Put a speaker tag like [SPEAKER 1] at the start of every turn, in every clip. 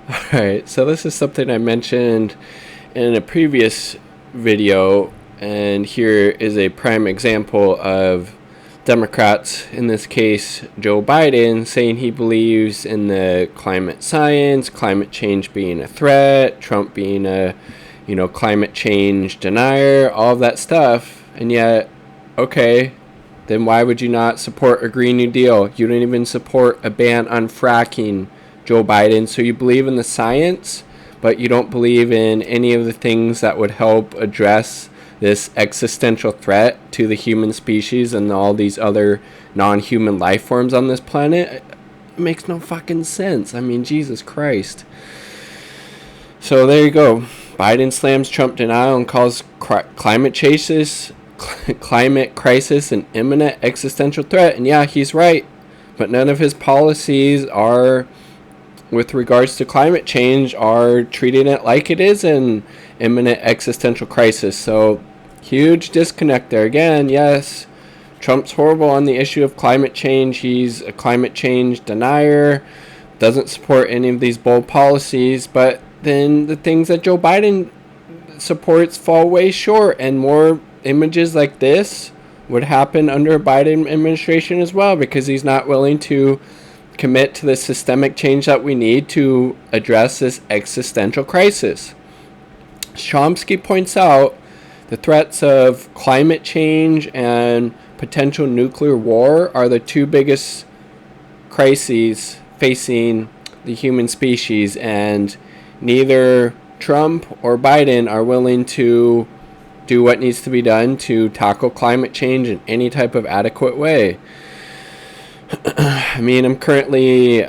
[SPEAKER 1] Alright, so this is something I mentioned in a previous video, and here is a prime example of Democrats, in this case Joe Biden, saying he believes in the climate science, climate change being a threat, Trump being a, climate change denier, all of that stuff, and yet, okay, then why would you not support a Green New Deal? You don't even support a ban on fracking, Joe Biden. So you believe in the science, but you don't believe in any of the things that would help address this existential threat to the human species and all these other non-human life forms on this planet. It makes no fucking sense. I mean, Jesus Christ. So there you go. Biden slams Trump denial and calls climate crisis an imminent existential threat. And yeah, he's right. But none of his policies are, with regards to climate change, are treating it like it is an imminent existential crisis. So huge disconnect there. Again, yes, Trump's horrible on the issue of climate change. He's a climate change denier, doesn't support any of these bold policies, but then the things that Joe Biden supports fall way short, and more images like this would happen under a Biden administration as well, because he's not willing to commit to the systemic change that we need to address this existential crisis. Chomsky points out the threats of climate change and potential nuclear war are the two biggest crises facing the human species, and neither Trump or Biden are willing to do what needs to be done to tackle climate change in any type of adequate way. I mean, I'm currently,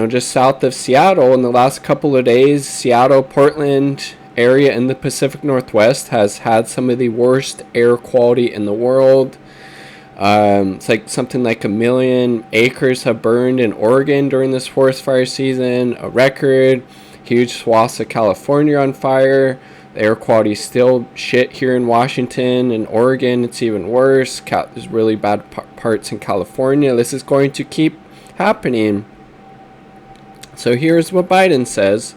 [SPEAKER 1] just south of Seattle. In the last couple of days, Seattle, Portland area in the Pacific Northwest has had some of the worst air quality in the world. It's like something like 1 million acres have burned in Oregon during this forest fire season, a record. Huge swaths of California on fire. The air quality is still shit here in Washington and Oregon. It's even worse. There's really bad parts in California. This is going to keep happening. So here's what Biden says.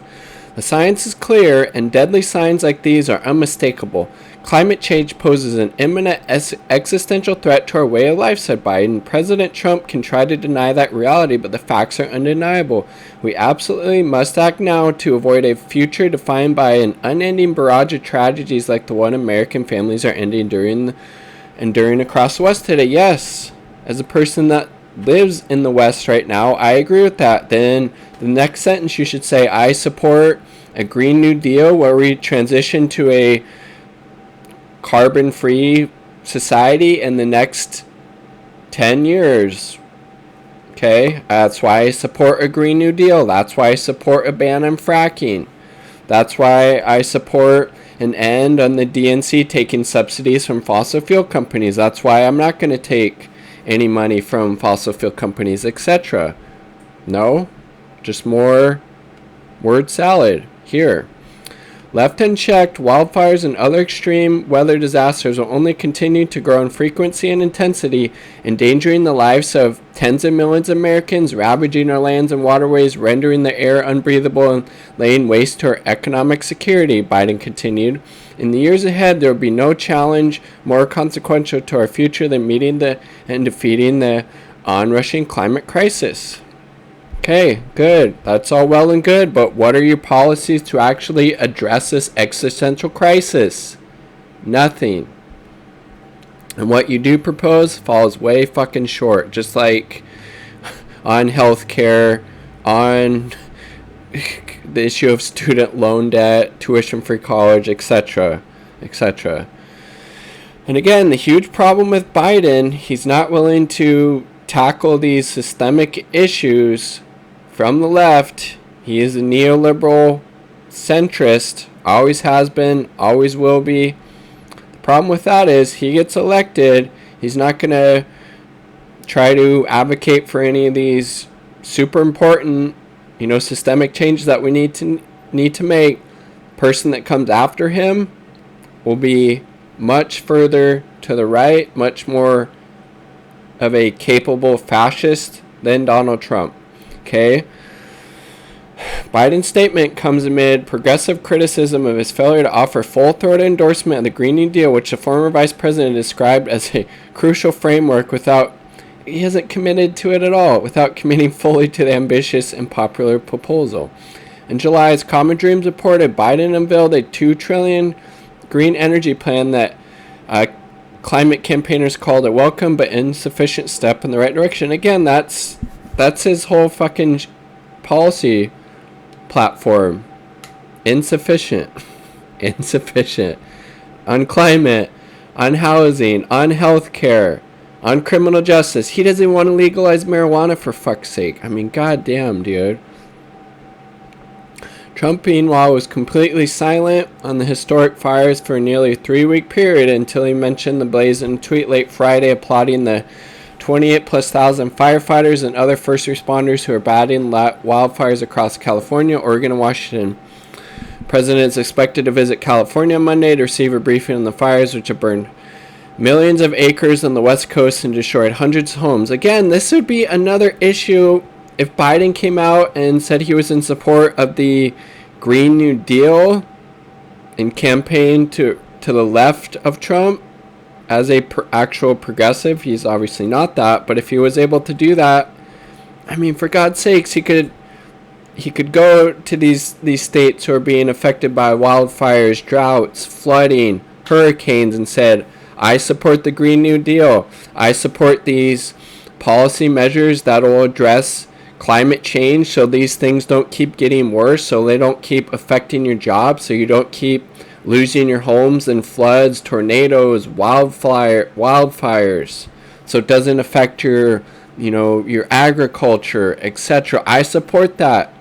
[SPEAKER 1] The science is clear, and deadly signs like these are unmistakable. Climate change poses an imminent existential threat to our way of life, said Biden. President Trump can try to deny that reality, but the facts are undeniable. We absolutely must act now to avoid a future defined by an unending barrage of tragedies like the one American families are enduring across the West today. Yes, as a person that lives in the West right now, I agree with that. Then the next sentence you should say, I support a Green New Deal where we transition to a carbon-free society in the next 10 years. Okay, that's why I support a Green New Deal. That's why I support a ban on fracking. That's why I support an end on the DNC taking subsidies from fossil fuel companies. That's why I'm not going to take any money from fossil fuel companies, etc. No, just more word salad here. Left unchecked, wildfires and other extreme weather disasters will only continue to grow in frequency and intensity, endangering the lives of tens of millions of Americans, ravaging our lands and waterways, rendering the air unbreathable, and laying waste to our economic security, Biden continued. In the years ahead, there will be no challenge more consequential to our future than meeting and defeating the onrushing climate crisis. Okay, good. That's all well and good, but what are your policies to actually address this existential crisis? Nothing. And what you do propose falls way fucking short, just like on healthcare, on the issue of student loan debt, tuition-free college, etc., etc. And again, the huge problem with Biden, he's not willing to tackle these systemic issues from the left. He is a neoliberal centrist, always has been, always will be. The problem with that is he gets elected, he's not going to try to advocate for any of these super important, systemic changes that we need to make. The person that comes after him will be much further to the right, much more of a capable fascist than Donald Trump. Okay? Biden's statement comes amid progressive criticism of his failure to offer full-throated endorsement of the Green New Deal, which the former vice president described as a crucial framework he hasn't committed to it at all, without committing fully to the ambitious and popular proposal. In July, as Common Dreams reported, Biden unveiled a $2 trillion green energy plan that climate campaigners called a welcome but insufficient step in the right direction. Again, that's his whole fucking policy platform. Insufficient. Insufficient. On climate, on housing, on healthcare, on criminal justice. He doesn't want to legalize marijuana, for fuck's sake. I mean, goddamn, dude. Trump, meanwhile, was completely silent on the historic fires for nearly a 3-week period until he mentioned the blaze in a tweet late Friday, applauding the 28,000+ firefighters and other first responders who are battling wildfires across California, Oregon, and Washington. The president is expected to visit California on Monday to receive a briefing on the fires, which have burned millions of acres on the West Coast and destroyed hundreds of homes. Again, this would be another issue if Biden came out and said he was in support of the Green New Deal and campaigned to the left of Trump as a actual progressive. He's obviously not that, but if he was able to do that, I mean, for God's sakes, he could go to these states who are being affected by wildfires, droughts, flooding, hurricanes, and said, I support the Green New Deal. I support these policy measures that will address climate change so these things don't keep getting worse, so they don't keep affecting your job, so you don't keep losing your homes in floods, tornadoes, wildfires, so it doesn't affect your agriculture, etc. I support that.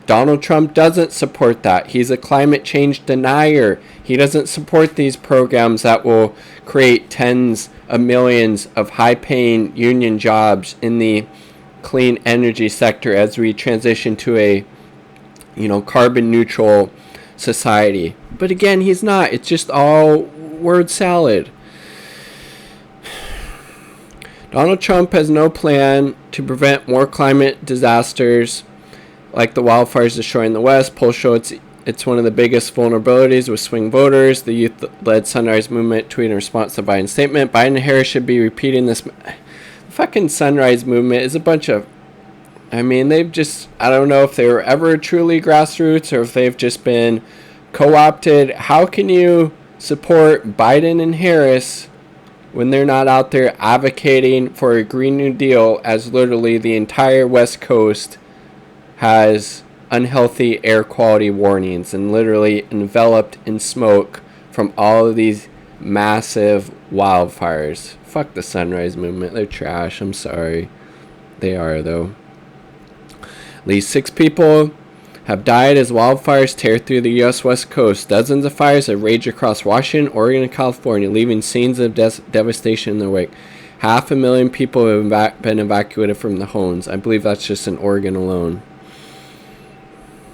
[SPEAKER 1] Donald Trump doesn't support that. He's a climate change denier. He doesn't support these programs that will create tens of millions of high-paying union jobs in the clean energy sector as we transition to a carbon neutral society. But again, he's not. It's just all word salad. Donald Trump has no plan to prevent more climate disasters like the wildfires destroying the West. Polls show it's one of the biggest vulnerabilities with swing voters. The youth-led Sunrise Movement tweeted in response to Biden's statement, Biden and Harris should be repeating this. Fucking Sunrise Movement is a bunch of, they've just, I don't know if they were ever truly grassroots or if they've just been co-opted. How can you support Biden and Harris when they're not out there advocating for a Green New Deal as literally the entire West Coast has unhealthy air quality warnings and literally enveloped in smoke from all of these massive wildfires? Fuck the Sunrise Movement. They're trash. I'm sorry. They are, though. At least 6 people have died as wildfires tear through the U.S. West Coast. Dozens of fires have raged across Washington, Oregon, and California, leaving scenes of devastation in their wake. 500,000 people have been evacuated from the homes. I believe that's just in Oregon alone.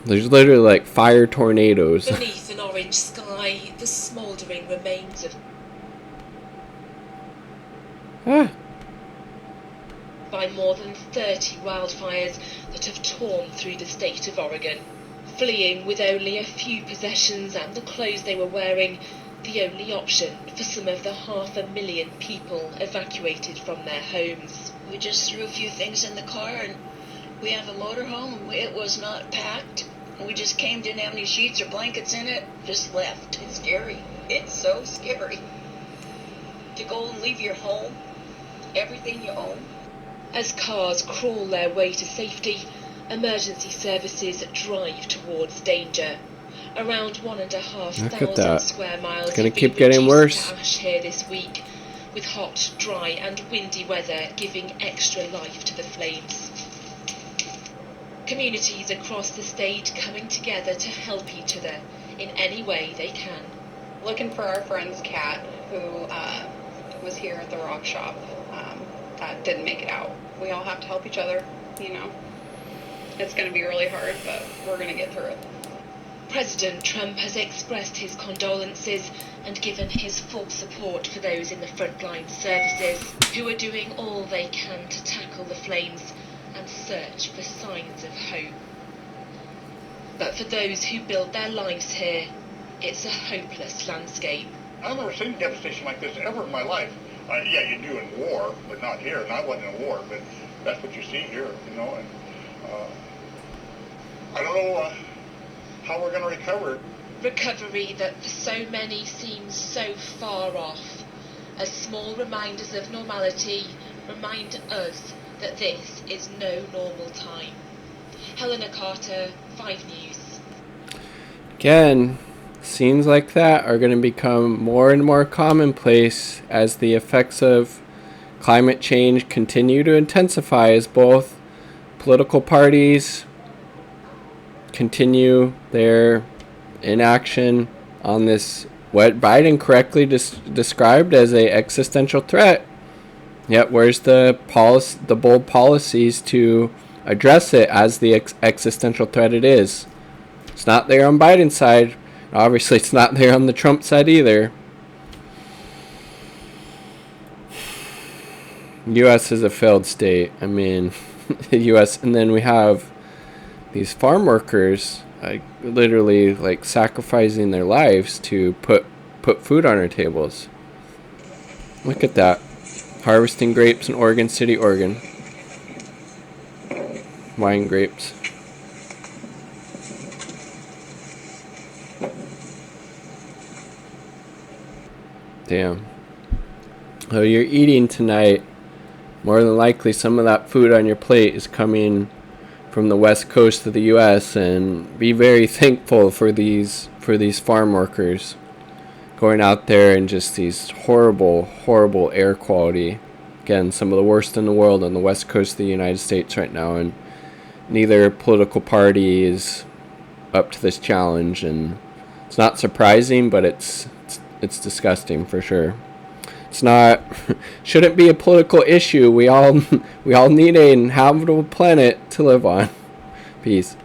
[SPEAKER 1] There's literally like fire tornadoes.
[SPEAKER 2] Beneath an orange sky, the smouldering remains of by more than 30 wildfires that have torn through the state of Oregon. Fleeing with only a few possessions and the clothes they were wearing, the only option for some of the 500,000 people evacuated from their homes.
[SPEAKER 3] We just threw a few things in the car, and we have a motorhome. It was not packed. We just came, didn't have any sheets or blankets in it, just left. It's scary. It's so scary to go and leave your home, everything you own.
[SPEAKER 2] As cars crawl their way to safety, emergency services drive towards danger. Around 1,500 square miles
[SPEAKER 1] it's gonna keep getting worse.
[SPEAKER 2] To ash here this week, with hot, dry and windy weather giving extra life to the flames. Communities across the state coming together to help each other in any way they can.
[SPEAKER 4] Looking for our friend's cat who was here at the rock shop that didn't make it out. We all have to help each other, It's going to be really hard, but we're going to get through it.
[SPEAKER 2] President Trump has expressed his condolences and given his full support for those in the frontline services who are doing all they can to tackle the flames and search for signs of hope. But for those who build their lives here, it's a hopeless landscape.
[SPEAKER 5] I've never seen devastation like this ever in my life. Yeah, you do in war, but not here. And I wasn't in a war, but that's what you see here, you know. And I don't know how we're going to recover.
[SPEAKER 2] Recovery that for so many seems so far off, as small reminders of normality remind us that this is no normal time. Helena Carter, 5 News.
[SPEAKER 1] Again, scenes like that are going to become more and more commonplace as the effects of climate change continue to intensify, as both political parties continue their inaction on this, what Biden correctly described as a existential threat. Yet where's the bold policies to address it as the existential threat it is? It's not there on Biden's side. Obviously, it's not there on the Trump side either. U.S. is a failed state. I mean, the U.S. And then we have these farm workers, literally sacrificing their lives to put food on our tables. Look at that. Harvesting grapes in Oregon City, Oregon. Wine grapes. Damn. So you're eating tonight. More than likely some of that food on your plate is coming from the west coast of the U.S. and be very thankful for these farm workers going out there and just these horrible air quality. Again, some of the worst in the world on the west coast of the United States right now, and neither political party is up to this challenge, and it's not surprising, but it's disgusting for sure. It's not shouldn't be a political issue. We all need a habitable planet to live on. Peace.